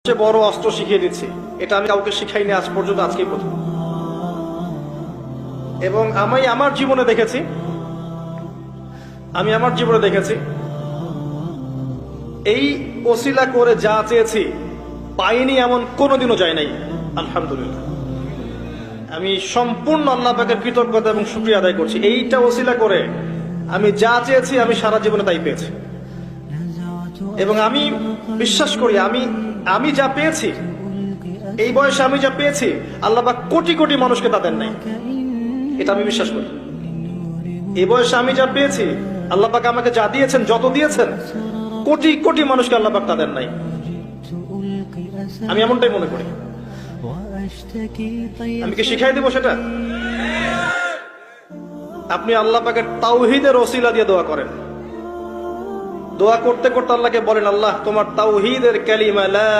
সবচেয়ে বড় অস্ত্র শিখিয়ে দিচ্ছি, এটা আমি কাউকে শিখাইনি আজ পর্যন্ত, আজকেই প্রথম। এবং আমি আমার জীবনে দেখেছি এই ওসিলা করে যা চেয়েছি পাইনি এমন কোনোদিনও যায় নাই। আলহামদুলিল্লাহ, আমি সম্পূর্ণ আল্লাহ পাকের কৃতজ্ঞতা এবং শুকরিয়া আদায় করছি। এইটা ওসিলা করে আমি যা চেয়েছি আমি সারা জীবনে তাই পেয়েছি। এবং আমি বিশ্বাস করি আমি যা পেয়েছি, এই বয়সে আমি যা পেয়েছি, আল্লাহ পাক কোটি কোটি মানুষকে তা দেন নাই। এটা আমি বিশ্বাস করি। এই বয়সে আমি যা পেয়েছি, আল্লাহ পাক আমাকে যা দিয়েছেন, যত দিয়েছেন, কোটি কোটি মানুষকে আল্লাহ পাক তা দেন নাই। আমি এমনটাই মনে করি। আমি কি শিখাই দেব সেটা? আপনি আল্লাহ পাকের তাওহীদের ওসিলা দিয়ে দোয়া করেন। দোয়া করতে করতে আল্লাহকে বলেন, আল্লাহ তোমার তাওহীদের কালিমা লা